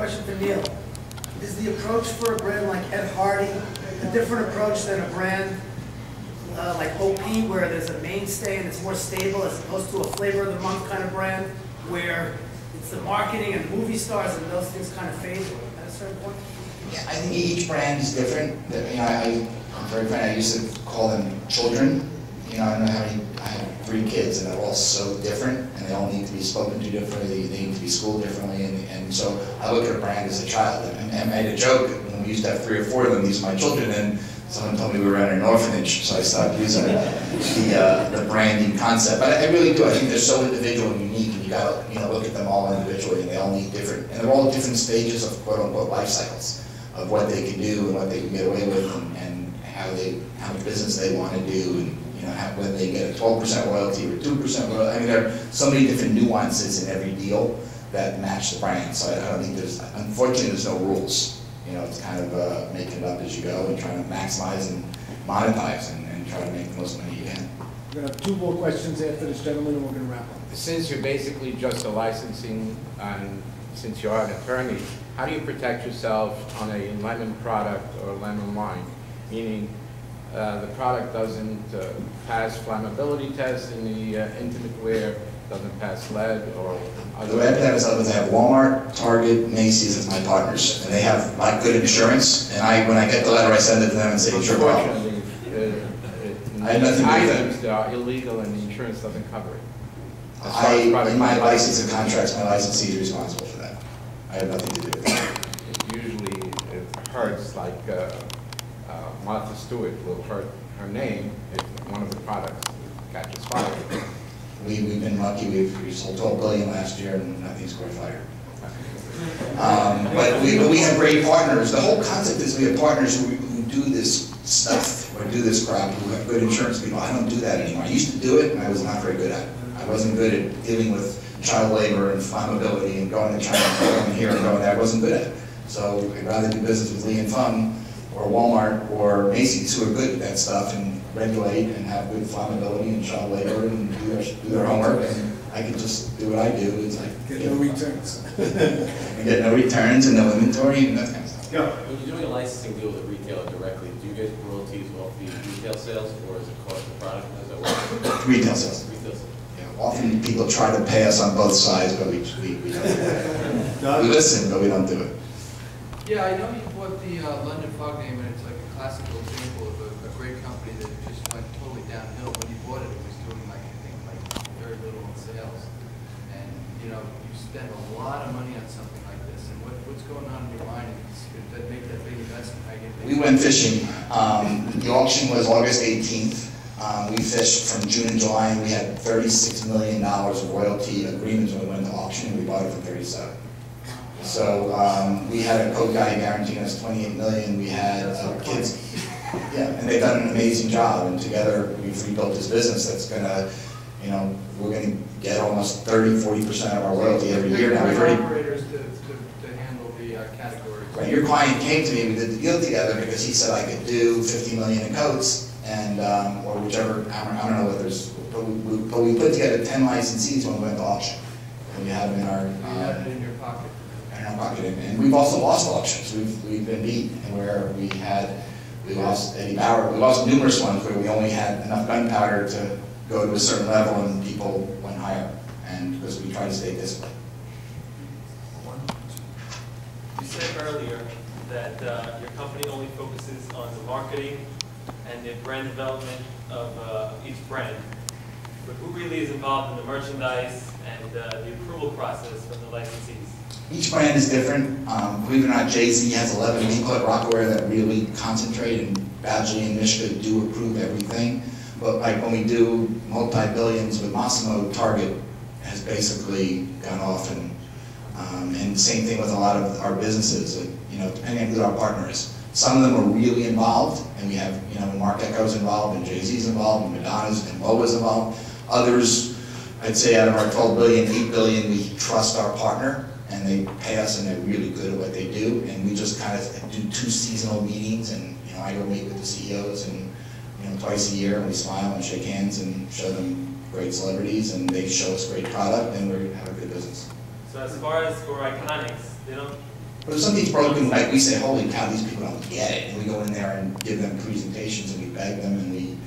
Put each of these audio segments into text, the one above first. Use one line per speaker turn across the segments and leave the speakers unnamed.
question for Neil. Is the approach for a brand like Ed Hardy a different approach than a brand like OP, where there's a mainstay and it's more stable, as opposed to a flavor of the month kind of brand, where it's the marketing and movie stars and those things kind of fade at a certain point?
Yeah, I think each brand is different. You know, I'm very frank, I used to call them children. You know, I don't know how many, I have 3 kids and they're all so different and they all need to be spoken to differently, they need to be schooled differently, and so I look at a brand as a child. And I made a joke when we used to have 3 or 4 of them, these are my children, and someone told me we were running an orphanage, so I stopped using the branding concept. But I really do, I think they're so individual and unique, and you gotta, you know, look at them all individually, and they all need different, and they're all different stages of quote unquote life cycles, of what they can do and what they can get away with, and how much business they want to do, and you know, whether they get a 12% royalty or 2% royalty. I mean, there are so many different nuances in every deal that match the brand. So I don't think unfortunately, there's no rules. You know, it's kind of making it up as you go and trying to maximize and monetize and try to make the most money you can.
We're going to have 2 more questions after this gentleman, and we're going to wrap up.
Since you're basically just a licensing, and since you are an attorney, how do you protect yourself on a lemon product or lemon wine? Meaning, the product doesn't pass flammability tests in the intimate wear, doesn't pass lead or other.
The way I protect myself is I have Walmart, Target, Macy's as my partners, and they have like good insurance. And when I get the letter, I send it to them and say, "Sure,
unfortunately,
I have nothing to do with
items that are illegal and the insurance doesn't cover it.
In my license and contracts, my licensee is responsible for that. I have nothing to do with that.
Usually, it hurts like. Martha Stewart will hurt her name if one of the products catches fire.
We've been lucky. We sold 12 billion last year and nothing's caught fire. But we have great partners. The whole concept is we have partners who do this stuff or do this crap, who have good insurance people. I don't do that anymore. I used to do it and I was not very good at it. I wasn't good at dealing with child labor and flammability and going to China and going here and going there. I wasn't good at it. So I'd rather do business with Li & Fung or Walmart or Macy's, who are good at that stuff and regulate and have good flammability and child labor and do their homework, and I can just do what I do. It's like
get no returns.
and get no returns and no inventory and that kind of stuff.
Yeah.
When you're doing a licensing deal with a retailer directly, do you get royalties off the retail sales, or is it cost of product? How does that work?
Retail sales.
Retail sales.
Yeah, often people try to pay us on both sides, but we don't do it. We listen, but we don't do it.
Yeah, I know you bought the London Fog name, and it's like a classical example of a great company that just went totally downhill. When you bought it, it was doing like, I think, like very little in sales. And, you know, you spend a lot of money on something like this. And what's going on in your mind that make that big investment?
We went fishing. The auction was August 18th. We fished from June and July, and we had $36 million of royalty agreements when we went to auction, and we bought it for $37 million. So we had a Coke guy guaranteeing us $28 million. We had kids, yeah, and they've done an amazing job. And together we've rebuilt this business that's gonna, you know, we're gonna get almost 30–40% of our royalty every year now. We've already
operators to handle the categories.
Right. Your client came to me. We did the deal together because he said I could do $50 million in coats and or whichever. I don't know whether there's, but we put together 10 licensees when we went to auction, and we have them in our.
You have it in your pocket.
And we've also lost auctions. We've been beat, and where we lost Eddie Bauer. We lost numerous ones where we only had enough gunpowder to go to a certain level, and people went higher, and because we try to stay disciplined.
You said earlier that your company only focuses on the marketing and the brand development of each brand. But who really is involved in the merchandise and the approval process from the licensees?
Each brand is different. Believe it or not, Jay-Z has 11 people at Rocawear that really concentrate, and Badgley and Mishka do approve everything. But like when we do multi-billions with Massimo, Target has basically gone off, and same thing with a lot of our businesses. You know, depending on who our partner is. Some of them are really involved, and we have, you know, Marc Ecko's involved, and Jay-Z's involved, and Madonna's and Lova's involved. Others, I'd say out of our 12 billion, 8 billion, we trust our partner, and they pay us, and they're really good at what they do. And we just kind of do 2 seasonal meetings, and you know, I go meet with the CEOs, and you know, twice a year, and we smile and shake hands and show them great celebrities, and they show us great product, and we have a good business.
So as far as for Iconics, they don't
But if something's broken, like we say, holy cow, these people don't get it, and we go in there and give them presentations and we beg them and we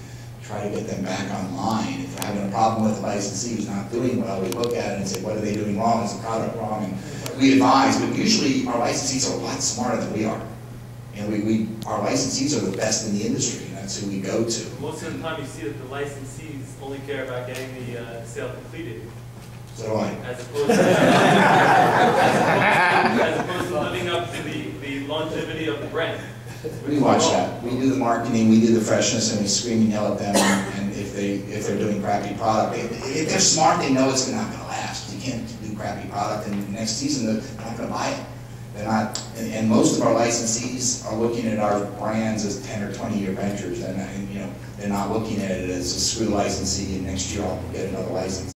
try to get them back online. If we're having a problem with a licensee who's not doing well, we look at it and say, what are they doing wrong? Is the product wrong? And we advise, but usually our licensees are a lot smarter than we are. And our licensees are the best in the industry, and that's who we go to.
Most of the time you see that the licensees only care about getting the sale completed,
So do I.
as opposed to living up to the longevity of the brand.
We watch that. We do the marketing, we do the freshness, and we scream and yell at them. And if they're doing crappy product, if they're smart, they know it's not going to last. You can't do crappy product, and next season they're not going to buy it. They're not. And most of our licensees are looking at our brands as 10 or 20-year ventures, and they're not looking at it as a screw licensee, and next year I'll get another license.